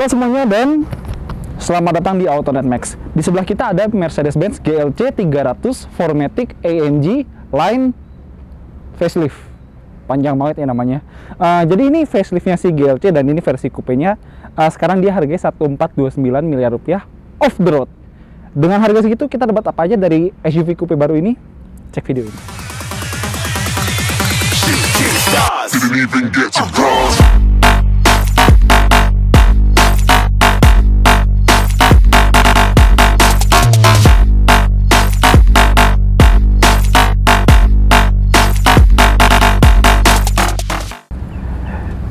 Halo semuanya dan selamat datang di Autonet Max. Di sebelah kita ada Mercedes-Benz GLC 300 4MATIC AMG Line facelift. Panjang banget ya namanya. Jadi ini faceliftnya si GLC dan ini versi coupenya. Sekarang dia harganya 1429 miliar rupiah off the road. Dengan harga segitu kita dapat apa aja dari SUV coupe baru ini? Cek video ini.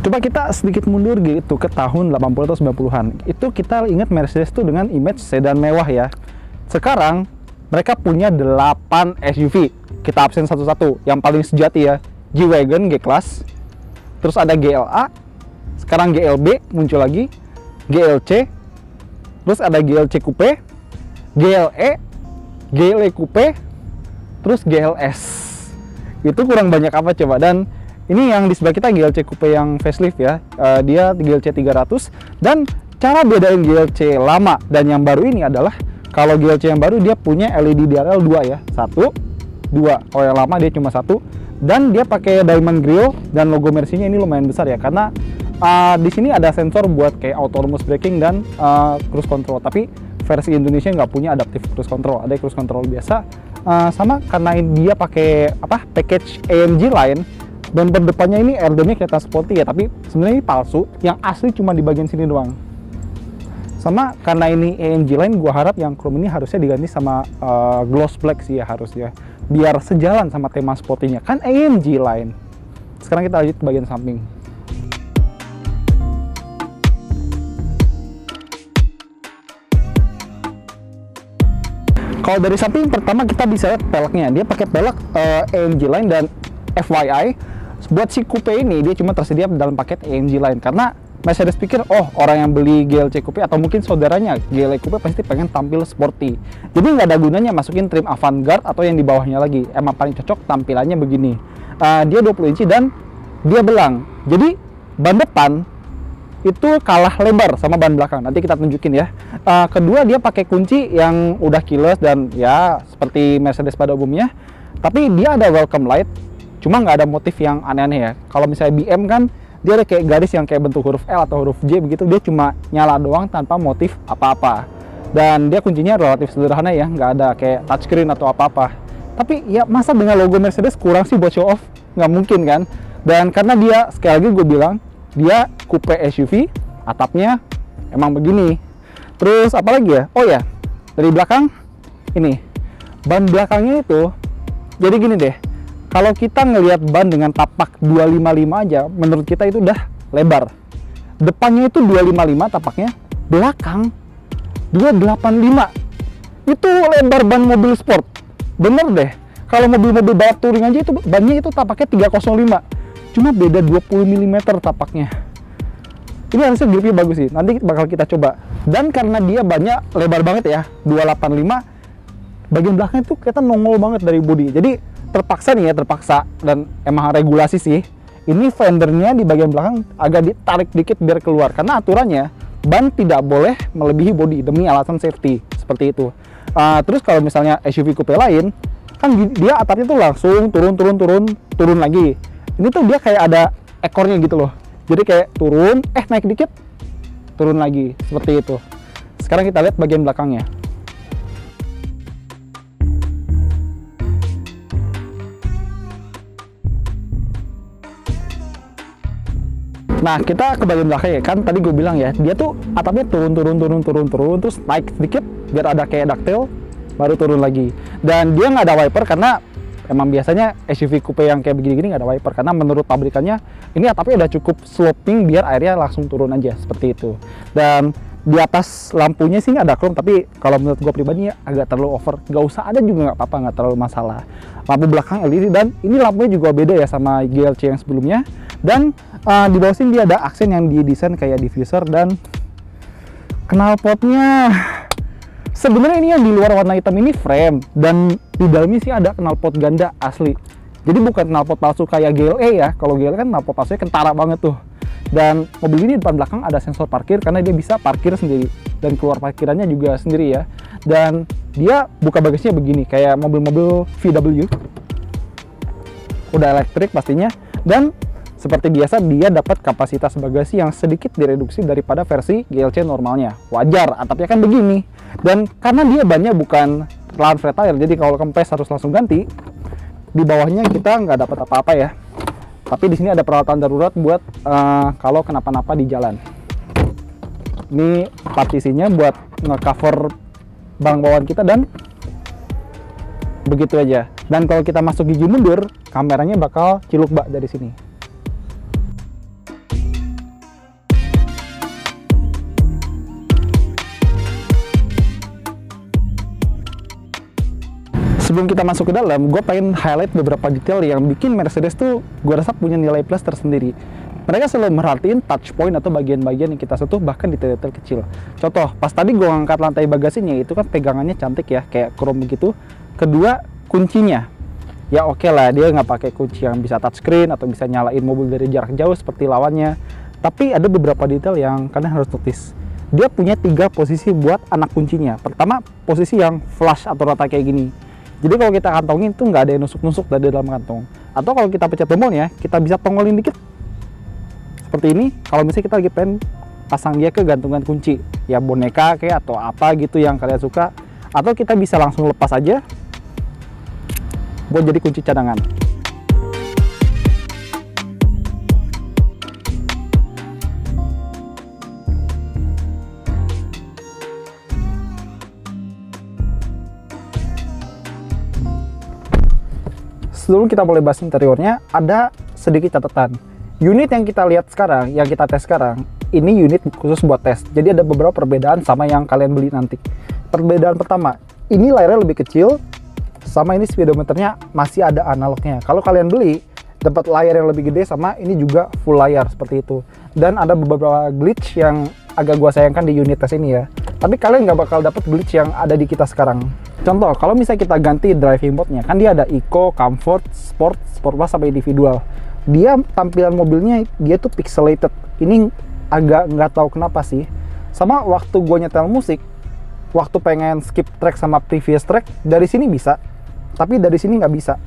Coba kita sedikit mundur gitu ke tahun 80 atau 90-an. Itu kita ingat Mercedes tuh dengan image sedan mewah ya. Sekarang mereka punya 8 SUV. Kita absen satu-satu. Yang paling sejati ya, G-Wagon, G-Class. Terus ada GLA. Sekarang GLB muncul lagi. GLC. Terus ada GLC Coupe, GLE, GLE Coupe, terus GLS. Itu kurang banyak apa coba? Dan ini yang di sebelah kita GLC Coupe yang facelift ya, dia GLC 300. Dan cara bedain GLC lama dan yang baru ini adalah kalau GLC yang baru dia punya LED DRL 2 ya, 1, 2. Kalau yang lama dia cuma 1. Dan dia pakai diamond grille dan logo Mercy-nya ini lumayan besar ya, karena di sini ada sensor buat kayak autonomous braking dan cruise control. Tapi versi Indonesia nggak punya adaptive cruise control, ada cruise control biasa. Sama karena dia pakai package AMG Line. Bumper depannya ini aerodinamiknya kelihatan sporty ya, tapi sebenarnya ini palsu. Yang asli cuma di bagian sini doang. Sama karena ini AMG Line, gua harap yang chrome ini harusnya diganti sama gloss black sih ya harusnya, biar sejalan sama tema sportinya. Kan AMG Line. Sekarang kita lanjut ke bagian samping. Kalau dari samping pertama kita bisa lihat peleknya. Dia pakai pelek AMG Line dan FYI. Buat si coupe ini dia cuma tersedia dalam paket AMG Line karena Mercedes pikir orang yang beli GLC Coupe atau mungkin saudaranya GLE Coupe pasti pengen tampil sporty. Jadi nggak ada gunanya masukin trim Avantgarde atau yang di bawahnya lagi. Emang paling cocok tampilannya begini. Dia 20 inci dan dia belang. Jadi ban depan itu kalah lebar sama ban belakang. Nanti kita tunjukin ya. Kedua dia pakai kunci yang udah keyless dan ya seperti Mercedes pada umumnya. Tapi dia ada welcome light. Cuma nggak ada motif yang aneh-aneh ya. Kalau misalnya BM kan dia ada kayak garis yang kayak bentuk huruf L atau huruf J begitu, dia cuma nyala doang tanpa motif apa-apa. Dan dia kuncinya relatif sederhana ya, nggak ada kayak touchscreen atau apa-apa. Tapi ya masa dengan logo Mercedes kurang sih buat show off? Nggak mungkin kan? Dan karena dia, sekali lagi gue bilang, dia coupe SUV, atapnya emang begini. Terus apa lagi ya? Oh ya, dari belakang ini ban belakangnya itu jadi gini deh. Kalau kita ngelihat ban dengan tapak 255 aja, menurut kita itu udah lebar. Depannya itu 255 tapaknya, belakang 285. Itu lebar ban mobil sport. Bener deh. Kalau mobil-mobil balap touring aja itu bannya itu tapaknya 305. Cuma beda 20 mm tapaknya. Ini harusnya gripnya bagus sih. Nanti bakal kita coba. Dan karena dia bannya lebar banget ya, 285, bagian belakangnya itu kelihatan nongol banget dari bodi. Jadi terpaksa nih ya, terpaksa dan emang regulasi sih, ini fendernya di bagian belakang agak ditarik dikit biar keluar karena aturannya ban tidak boleh melebihi bodi demi alasan safety seperti itu. Terus kalau misalnya SUV coupe lain kan dia atapnya tuh langsung turun lagi. Ini tuh dia kayak ada ekornya gitu loh, jadi kayak turun naik dikit turun lagi seperti itu. Sekarang kita lihat bagian belakangnya. Nah, kita ke bagian belakang ya, kan tadi gue bilang ya, dia tuh atapnya turun, terus naik sedikit biar ada kayak ducktail, baru turun lagi. Dan dia nggak ada wiper karena emang biasanya SUV coupe yang kayak begini-gini nggak ada wiper, karena menurut pabrikannya ini atapnya udah cukup sloping biar airnya langsung turun aja, seperti itu. Dan di atas lampunya sih nggak ada chrome, tapi kalau menurut gue pribadi ya agak terlalu over. Nggak usah ada juga nggak apa-apa, nggak terlalu masalah. Lampu belakang LED dan ini lampunya juga beda ya sama GLC yang sebelumnya. Dan di bawah sini dia ada aksen yang didesain kayak diffuser dan knalpotnya. Sebenarnya ini yang di luar warna hitam ini frame dan di dalamnya sih ada knalpot ganda asli. Jadi bukan knalpot palsu kayak GLE ya. Kalau GLE kan knalpot palsunya kentara banget tuh. Dan mobil ini depan belakang ada sensor parkir karena dia bisa parkir sendiri dan keluar parkirannya juga sendiri ya. Dan dia buka bagasinya begini kayak mobil-mobil VW. Udah elektrik pastinya, dan seperti biasa dia dapat kapasitas bagasi yang sedikit direduksi daripada versi GLC normalnya. Wajar, atapnya kan begini. Dan karena dia bannya bukan lahan flat tire, jadi kalau kempes harus langsung ganti. Di bawahnya kita nggak dapat apa-apa ya. Tapi di sini ada peralatan darurat buat kalau kenapa-napa di jalan. Ini partisinya buat nge-cover barang bawaan kita, dan begitu aja. Dan kalau kita masuk gigi mundur, kameranya bakal ciluk bak dari sini. Sebelum kita masuk ke dalam, gue pengen highlight beberapa detail yang bikin Mercedes tuh gue rasa punya nilai plus tersendiri. Mereka selalu merhatiin touch point atau bagian-bagian yang kita sentuh, bahkan detail-detail kecil. Contoh, pas tadi gue ngangkat lantai bagasinya, itu kan pegangannya cantik ya, kayak chrome begitu. Kedua, kuncinya. Ya oke lah, dia nggak pakai kunci yang bisa touchscreen atau bisa nyalain mobil dari jarak jauh seperti lawannya. Tapi ada beberapa detail yang kalian harus notice. Dia punya 3 posisi buat anak kuncinya. Pertama, posisi yang flush atau rata kayak gini. Jadi kalau kita kantongin tuh nggak ada yang nusuk-nusuk dari dalam kantong. Atau kalau kita pencet tombolnya, kita bisa tongolin dikit. Seperti ini, kalau misalnya kita lagi pengen pasang dia ke gantungan kunci. Ya boneka kayak atau apa gitu yang kalian suka. Atau kita bisa langsung lepas aja buat jadi kunci cadangan. Sebelum kita mulai bahas interiornya, ada sedikit catatan. Unit yang kita lihat sekarang, yang kita tes sekarang, ini unit khusus buat tes. Jadi ada beberapa perbedaan sama yang kalian beli nanti. Perbedaan pertama, ini layarnya lebih kecil, sama ini speedometernya masih ada analognya. Kalau kalian beli, dapat layar yang lebih gede, sama ini juga full layar seperti itu. Dan ada beberapa glitch yang agak gua sayangkan di unit tes ini ya. Tapi kalian nggak bakal dapat glitch yang ada di kita sekarang. Contoh, kalau misalnya kita ganti driving mode-nya, kan dia ada Eco, Comfort, Sport, Sport Plus, sampai Individual. Dia tampilan mobilnya, dia tuh pixelated. Ini agak nggak tahu kenapa sih. Sama waktu gue nyetel musik, waktu pengen skip track sama previous track, dari sini bisa. Tapi dari sini nggak bisa.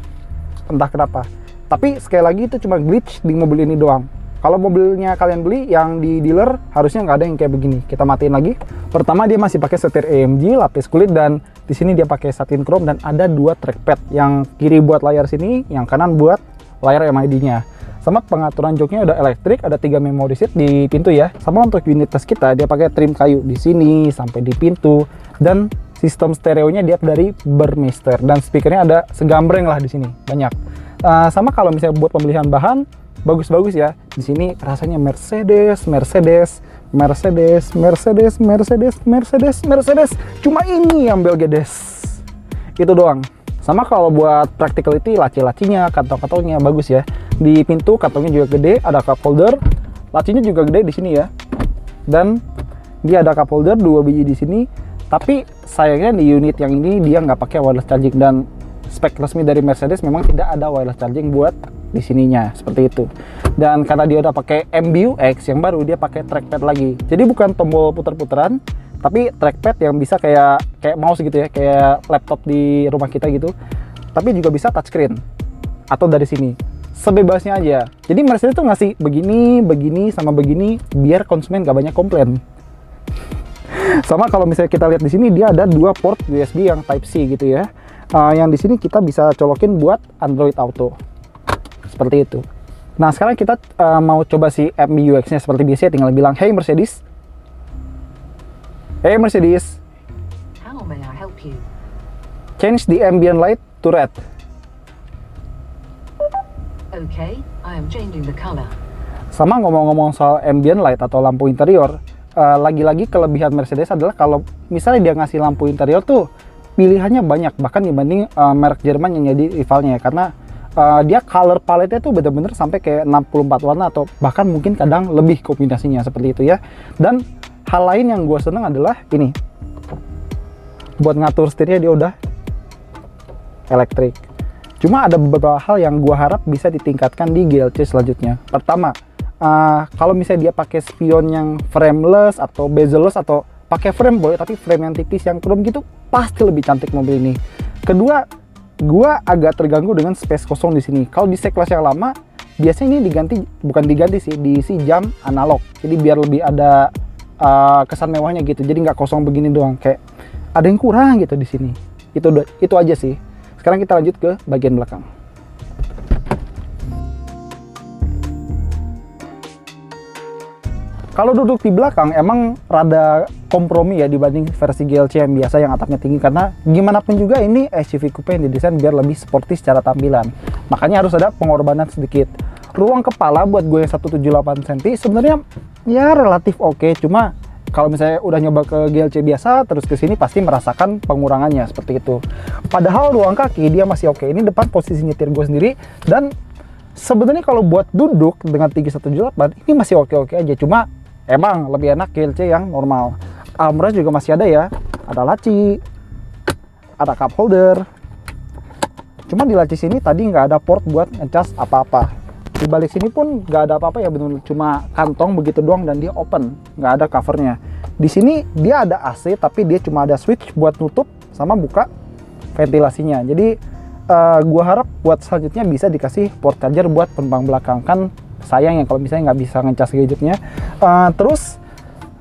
Entah kenapa. Tapi sekali lagi itu cuma glitch di mobil ini doang. Kalau mobilnya kalian beli yang di dealer, harusnya nggak ada yang kayak begini. Kita matiin lagi. Pertama, dia masih pakai setir AMG, lapis kulit, dan di sini dia pakai satin chrome, dan ada 2 trackpad. Yang kiri buat layar sini, yang kanan buat layar MID-nya. Sama pengaturan joknya udah elektrik, ada 3 memory seat di pintu ya. Sama untuk unit tes kita, dia pakai trim kayu di sini sampai di pintu, dan sistem stereonya dia dari Burmester, dan speakernya ada segambreng lah di sini, banyak. Sama kalau misalnya buat pemilihan bahan, bagus-bagus ya. Di sini rasanya Mercedes, Mercedes, Mercedes, Mercedes, Mercedes, Mercedes, Mercedes. Cuma ini yang Belgedes. Itu doang. Sama kalau buat practicality, laci-lacinya, kantong-kantongnya bagus ya. Di pintu kantongnya juga gede, ada cup holder. Lacinya juga gede di sini ya. Dan dia ada cup holder 2 biji di sini. Tapi sayangnya di unit yang ini dia nggak pakai wireless charging, dan spek resmi dari Mercedes memang tidak ada wireless charging buat di sininya seperti itu. Dan karena dia udah pakai MBUX yang baru, dia pakai trackpad lagi. Jadi bukan tombol puter-puteran, tapi trackpad yang bisa kayak mouse gitu ya, kayak laptop di rumah kita gitu. Tapi juga bisa touchscreen atau dari sini. Sebebasnya aja. Jadi Mercedes tuh ngasih begini, begini, sama begini biar konsumen gak banyak komplain. Sama kalau misalnya kita lihat di sini, dia ada 2 port USB yang Type C gitu ya. Yang di sini kita bisa colokin buat Android Auto. Seperti itu. Nah, sekarang kita mau coba si MBUX-nya seperti biasa, tinggal bilang, "Hey Mercedes." "Hey Mercedes. How may I help you?" "Change the ambient light to red." Okay, I am changing the color. Sama ngomong-ngomong soal ambient light atau lampu interior, lagi-lagi kelebihan Mercedes adalah kalau misalnya dia ngasih lampu interior tuh pilihannya banyak, bahkan dibanding merek Jerman yang jadi rivalnya, karena dia color palette-nya tuh bener-bener sampai kayak 64 warna atau bahkan mungkin kadang lebih kombinasinya seperti itu ya. Dan hal lain yang gue seneng adalah ini, buat ngatur setirnya dia udah elektrik. Cuma ada beberapa hal yang gue harap bisa ditingkatkan di GLC selanjutnya. Pertama, Kalau misalnya dia pakai spion yang frameless atau bezel-less atau pakai frame boleh, tapi frame yang tipis yang chrome gitu pasti lebih cantik mobil ini. Kedua, gua agak terganggu dengan space kosong di sini. Kalau di C-Class yang lama biasanya ini diisi jam analog, jadi biar lebih ada kesan mewahnya gitu, jadi nggak kosong begini doang, kayak ada yang kurang gitu di sini. Itu aja sih. Sekarang kita lanjut ke bagian belakang. Kalau duduk di belakang emang rada kompromi ya dibanding versi GLC yang biasa yang atapnya tinggi, karena gimana pun juga ini SUV coupe yang didesain biar lebih sporty secara tampilan. Makanya harus ada pengorbanan sedikit. Ruang kepala buat gue yang 178 cm sebenarnya ya relatif oke, cuma kalau misalnya udah nyoba ke GLC biasa terus ke sini pasti merasakan pengurangannya seperti itu. Padahal ruang kaki dia masih oke. Ini depan posisi nyetir gue sendiri, dan sebenarnya kalau buat duduk dengan tinggi 178 ini masih oke-oke aja, cuma emang lebih enak GLC yang normal. Armrest juga masih ada ya, ada laci, ada cup holder. Cuma di laci sini tadi nggak ada port buat ngecas apa-apa. Di balik sini pun nggak ada apa-apa ya, bener cuma kantong begitu doang dan dia open, nggak ada covernya. Di sini dia ada AC tapi dia cuma ada switch buat nutup sama buka ventilasinya. Jadi gua harap buat selanjutnya bisa dikasih port charger buat penumpang belakang, kan sayang ya kalau misalnya nggak bisa ngecas gadgetnya. Terus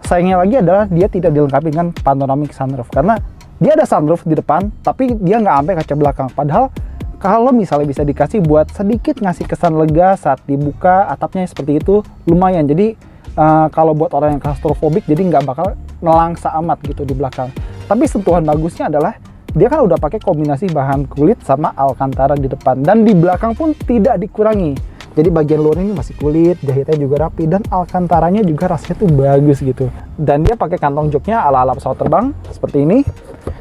sayangnya lagi adalah dia tidak dilengkapi dengan panoramic sunroof, karena dia ada sunroof di depan tapi dia nggak sampai kaca belakang. Padahal kalau misalnya bisa dikasih buat sedikit ngasih kesan lega saat dibuka atapnya seperti itu lumayan. Jadi kalau buat orang yang claustrophobic jadi nggak bakal nelangsa amat gitu di belakang. Tapi sentuhan bagusnya adalah dia kan udah pakai kombinasi bahan kulit sama alcantara di depan, dan di belakang pun tidak dikurangi. Jadi bagian luar ini masih kulit, jahitnya juga rapi, dan alcantaranya juga rasanya tuh bagus gitu. Dan dia pakai kantong joknya ala-ala pesawat terbang seperti ini.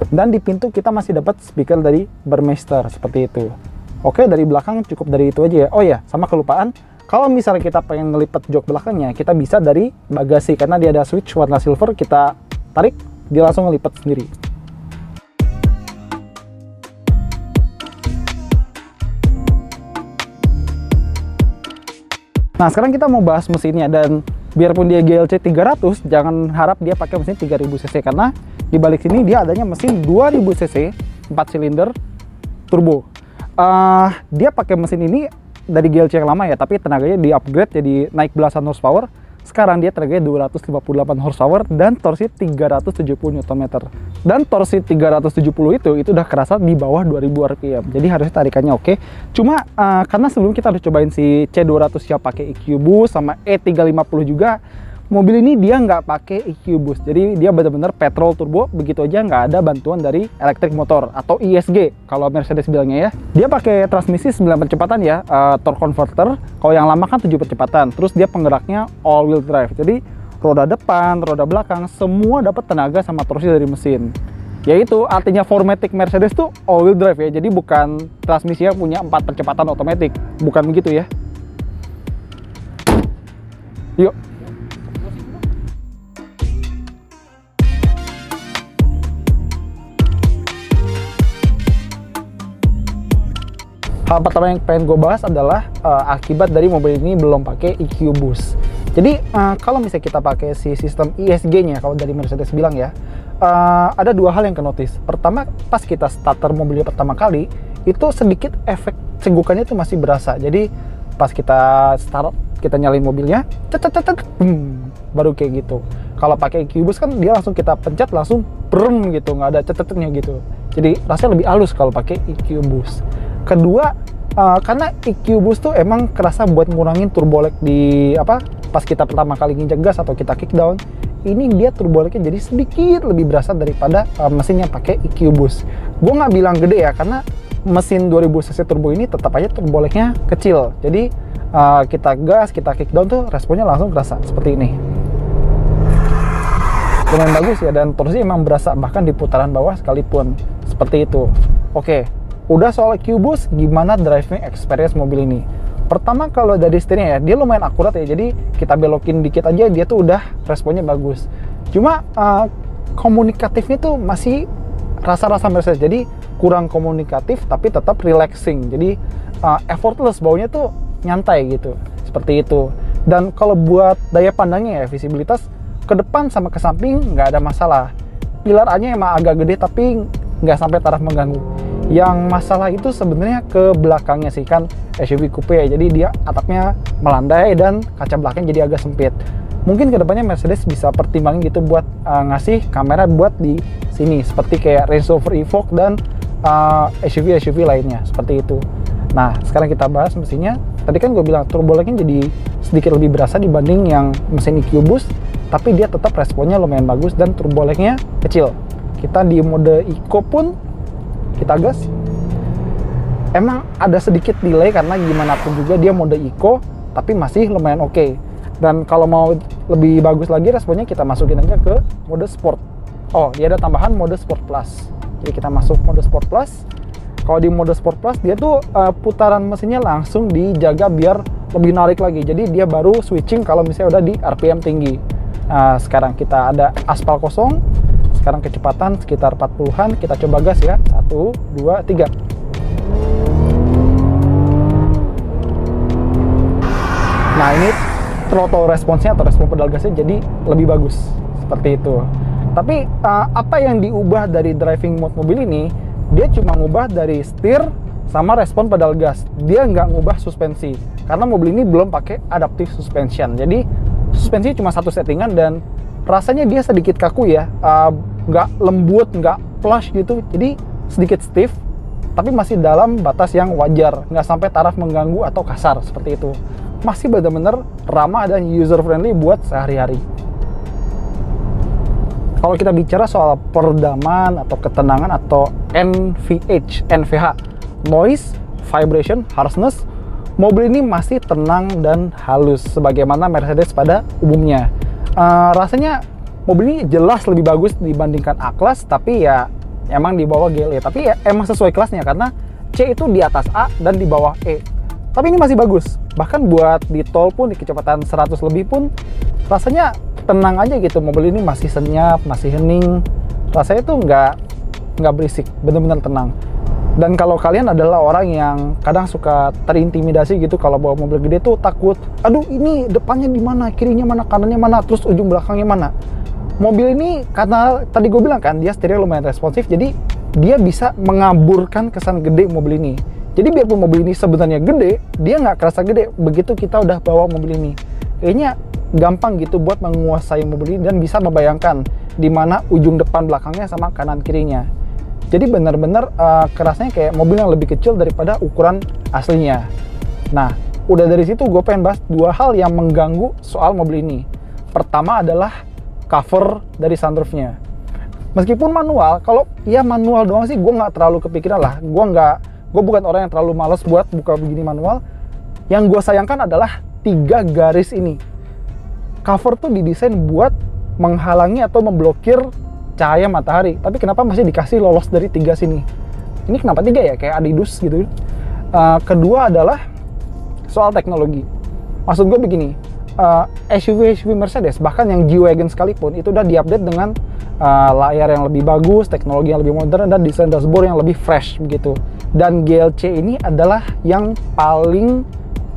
Dan di pintu kita masih dapat speaker dari Burmester seperti itu. Oke, dari belakang cukup dari itu aja ya. Oh ya, sama kelupaan, kalau misalnya kita pengen ngelipat jok belakangnya, kita bisa dari bagasi, karena dia ada switch warna silver, kita tarik, dia langsung ngelipat sendiri. Nah, sekarang kita mau bahas mesinnya, dan biarpun dia GLC 300, jangan harap dia pakai mesin 3000 cc, karena di balik sini dia adanya mesin 2000 cc 4 silinder turbo. Dia pakai mesin ini dari GLC yang lama ya, tapi tenaganya di upgrade jadi naik belasan horsepower. Sekarang dia tenaganya 258 horsepower dan torsi 370 Nm. Dan torsi 370 itu udah kerasa di bawah 2000 rpm. Jadi harusnya tarikannya oke. Cuma karena sebelum kita udah cobain si C200 yang pakai EQ Boost sama E350 juga, mobil ini dia nggak pakai EQ Boost. Jadi dia benar-benar petrol turbo begitu aja, nggak ada bantuan dari electric motor atau ISG kalau Mercedes bilangnya ya. Dia pakai transmisi 9 percepatan ya, torque converter. Kalau yang lama kan 7 percepatan. Terus dia penggeraknya all wheel drive. Jadi roda depan, roda belakang semua dapat tenaga sama torsi dari mesin. Yaitu artinya 4MATIC Mercedes tuh all wheel drive ya. Jadi bukan transmisi yang punya 4 percepatan otomatis. Bukan begitu ya. Yuk. Hal pertama yang pengen gue bahas adalah akibat dari mobil ini belum pakai EQ Boost. Jadi kalau misalnya kita pakai si sistem ISG-nya, kalau dari Mercedes bilang ya, ada dua hal yang ke-notice. Pertama, pas kita starter mobilnya pertama kali, itu sedikit efek cegukannya itu masih berasa. Jadi pas kita start, kita nyalain mobilnya, baru kayak gitu. Kalau pakai EQ Boost kan dia langsung kita pencet langsung brem gitu, nggak ada cetetnya gitu. Jadi rasanya lebih halus kalau pakai EQ Boost. Kedua, karena EQ Boost tuh emang kerasa buat ngurangin turbo lag di pas kita pertama kali nginjek gas atau kita kick down, ini dia turbo lagnya jadi sedikit lebih berasa daripada mesin yang pakai EQ Boost. Gue nggak bilang gede ya, karena mesin 2000 cc turbo ini tetap aja turbo lagnya kecil. Jadi kita gas, kita kick down tuh responnya langsung kerasa seperti ini. Lumayan bagus ya, dan torsi emang berasa bahkan di putaran bawah sekalipun seperti itu. Oke. Udah soal EQ Boost, gimana driving experience mobil ini? Pertama, kalau dari setirnya ya, dia lumayan akurat ya. Jadi kita belokin dikit aja, dia tuh udah responnya bagus. Cuma komunikatifnya tuh masih rasa-rasa Mercedes. Jadi kurang komunikatif tapi tetap relaxing. Jadi effortless, baunya tuh nyantai gitu. Seperti itu. Dan kalau buat daya pandangnya ya, visibilitas ke depan sama ke samping nggak ada masalah. Pilar A-nya emang agak gede tapi nggak sampai taraf mengganggu. Yang masalah itu sebenarnya ke belakangnya sih, kan SUV coupe ya, jadi dia atapnya melandai dan kaca belakang jadi agak sempit. Mungkin kedepannya Mercedes bisa pertimbangin gitu buat ngasih kamera buat di sini, seperti kayak Range Rover Evoque dan SUV lainnya, seperti itu. Nah, sekarang kita bahas mesinnya. Tadi kan gue bilang turbo lag-nya jadi sedikit lebih berasa dibanding yang mesin EcoBoost, tapi dia tetap responnya lumayan bagus dan turbo lag-nya kecil. Kita di mode Eco pun kita gas. Emang ada sedikit delay karena gimana pun juga dia mode Eco, tapi masih lumayan oke. Dan kalau mau lebih bagus lagi responnya, kita masukin aja ke mode Sport. Oh, dia ada tambahan mode Sport Plus. Jadi kita masuk mode Sport Plus. Kalau di mode Sport Plus dia tuh putaran mesinnya langsung dijaga biar lebih narik lagi. Jadi dia baru switching kalau misalnya udah di RPM tinggi. Sekarang kita ada aspal kosong. Sekarang kecepatan sekitar 40-an. Kita coba gas ya. 1, 2, 3. Nah, ini throttle responsnya atau respon pedal gasnya jadi lebih bagus. Seperti itu. Tapi apa yang diubah dari driving mode mobil ini, dia cuma ngubah dari setir sama respon pedal gas. Dia nggak ngubah suspensi. Karena mobil ini belum pakai adaptive suspension. Jadi suspensi cuma satu settingan dan rasanya dia sedikit kaku ya. Nggak lembut, nggak plush gitu. Jadi sedikit stiff, tapi masih dalam batas yang wajar. Nggak sampai taraf mengganggu atau kasar seperti itu. Masih benar-benar ramah dan user friendly buat sehari-hari. Kalau kita bicara soal peredaman atau ketenangan atau NVH, noise, vibration, harshness, mobil ini masih tenang dan halus sebagaimana Mercedes pada umumnya. Rasanya mobil ini jelas lebih bagus dibandingkan A-Class, tapi ya emang di bawah GLE. Tapi ya emang sesuai kelasnya karena C itu di atas A dan di bawah E. Tapi ini masih bagus. Bahkan buat di tol pun di kecepatan 100 lebih pun rasanya tenang aja gitu. Mobil ini masih senyap, masih hening. Rasanya tuh nggak berisik, bener-bener tenang. Dan kalau kalian adalah orang yang kadang suka terintimidasi gitu kalau bawa mobil gede tuh takut, aduh ini depannya di mana, kirinya mana, kanannya mana, terus ujung belakangnya mana. Mobil ini karena tadi gue bilang kan dia setirnya lumayan responsif, jadi dia bisa mengaburkan kesan gede mobil ini. Jadi biarpun mobil ini sebenarnya gede, dia nggak kerasa gede begitu kita udah bawa mobil ini. Kayaknya gampang gitu buat menguasai mobil ini dan bisa membayangkan di mana ujung depan belakangnya sama kanan kirinya. Jadi benar-benar kerasanya kayak mobil yang lebih kecil daripada ukuran aslinya. Nah, udah dari situ gue pengen bahas dua hal yang mengganggu soal mobil ini. Pertama adalah cover dari sunroofnya. Meskipun manual, kalau ya manual doang sih gue nggak terlalu kepikiran lah. Gue bukan orang yang terlalu males buat buka begini manual. Yang gue sayangkan adalah 3 garis ini. Cover tuh didesain buat menghalangi atau memblokir cahaya matahari, tapi kenapa masih dikasih lolos dari 3 sini? Ini kenapa 3 ya? Kayak Adidas gitu. Kedua adalah soal teknologi. Maksud gue begini, SUV Mercedes, bahkan yang G-Wagon sekalipun, itu udah diupdate dengan layar yang lebih bagus, teknologi yang lebih modern, dan desain dashboard yang lebih fresh begitu. Dan GLC ini adalah yang paling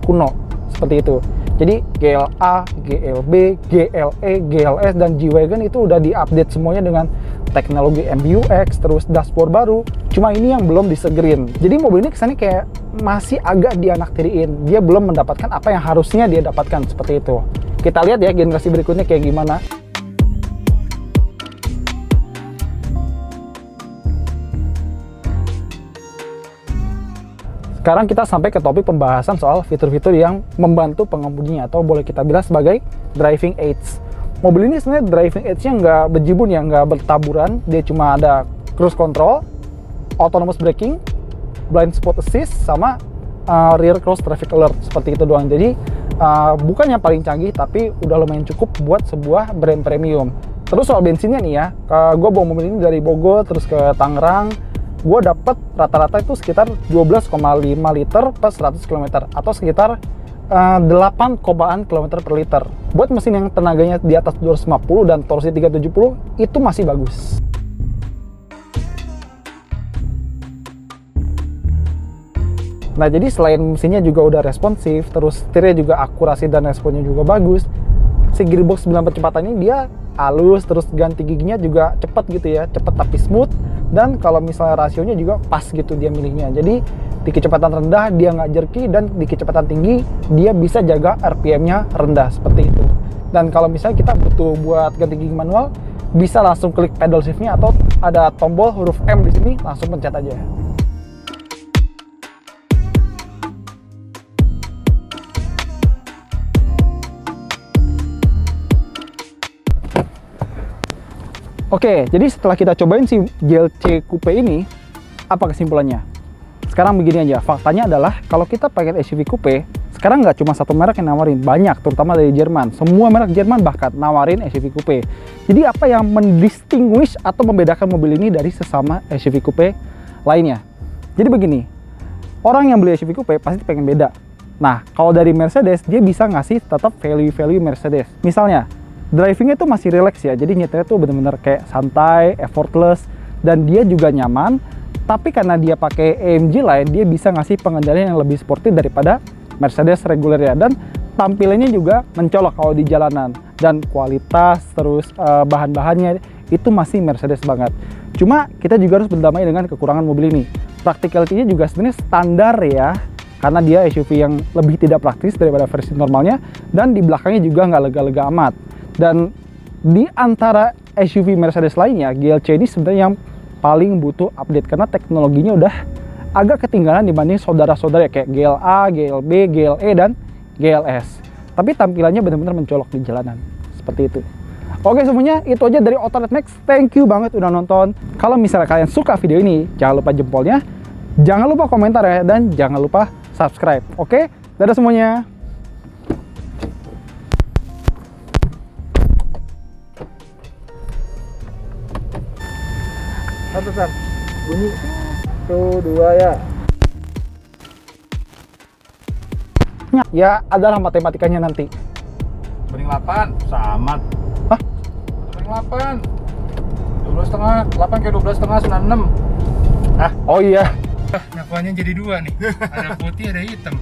kuno, seperti itu. Jadi GLA, GLB, GLE, GLS, dan G-Wagon itu udah diupdate semuanya dengan teknologi MBUX, terus dashboard baru. Cuma ini yang belum disegerin. Jadi mobil ini kesannya kayak masih agak dianaktiriin. Dia belum mendapatkan apa yang harusnya dia dapatkan, seperti itu. Kita lihat ya generasi berikutnya kayak gimana. Sekarang kita sampai ke topik pembahasan soal fitur-fitur yang membantu pengemudinya atau boleh kita bilang sebagai driving aids. Mobil ini sebenarnya driving aids-nya nggak berjibun ya, nggak bertaburan. Dia cuma ada cruise control, autonomous braking, blind spot assist, sama rear cross traffic alert, seperti itu doang. Jadi bukan yang paling canggih, tapi udah lumayan cukup buat sebuah brand premium. Terus soal bensinnya nih ya, gue bawa mobil ini dari Bogor terus ke Tangerang. Gue dapet rata-rata itu sekitar 12,5 liter per 100 km atau sekitar 8 km per liter. Buat mesin yang tenaganya di atas 250 dan torsi 370 itu masih bagus. Nah, jadi selain mesinnya juga udah responsif, terus setirnya juga akurasi dan responnya juga bagus, si gearbox 9 percepatan ini dia halus, terus ganti giginya juga cepat gitu ya, cepat tapi smooth, dan kalau misalnya rasionya juga pas gitu dia milihnya. Jadi di kecepatan rendah dia nggak jerky, dan di kecepatan tinggi dia bisa jaga RPM-nya rendah seperti itu. Dan kalau misalnya kita butuh buat ganti gigi manual, bisa langsung klik pedal shift-nya, atau ada tombol huruf M di sini, langsung pencet aja. Oke, jadi setelah kita cobain si GLC Coupe ini, apa kesimpulannya? Sekarang begini aja, faktanya adalah kalau kita pakai SUV Coupe, sekarang nggak cuma satu merek yang nawarin, banyak, terutama dari Jerman. Semua merek Jerman bahkan nawarin SUV Coupe. Jadi apa yang mendistinguish atau membedakan mobil ini dari sesama SUV Coupe lainnya? Jadi begini, orang yang beli SUV Coupe pasti pengen beda. Nah, kalau dari Mercedes, dia bisa ngasih tetap value-value Mercedes. Misalnya, drivingnya tuh masih relax ya, jadi nyetirnya tuh bener-bener kayak santai, effortless, dan dia juga nyaman. Tapi karena dia pakai AMG Line, dia bisa ngasih pengendalian yang lebih sporty daripada Mercedes reguler ya, dan tampilannya juga mencolok kalau di jalanan, dan kualitas terus bahan-bahannya itu masih Mercedes banget. Cuma kita juga harus berdamai dengan kekurangan mobil ini. Practicality-nya juga sebenarnya standar ya, karena dia SUV yang lebih tidak praktis daripada versi normalnya, dan di belakangnya juga nggak lega-lega amat. Dan di antara SUV Mercedes lainnya, GLC ini sebenarnya yang paling butuh update karena teknologinya udah agak ketinggalan dibanding saudara-saudara kayak GLA, GLB, GLE, dan GLS. Tapi tampilannya benar-benar mencolok di jalanan. Seperti itu. Oke semuanya, itu aja dari Autolet Next. Thank you banget udah nonton. Kalau misalnya kalian suka video ini, jangan lupa jempolnya, jangan lupa komentar ya, dan jangan lupa subscribe. Oke, dadah semuanya. Bentar, bunyi 1, 2 ya. Ya, adalah matematikanya nanti. Banding 8 sama. Hah? Banding 8. 12,5, 8 ke 12,5, 96. Ah, oh iya. Nakuannya jadi 2 nih. Ada putih, ada hitam.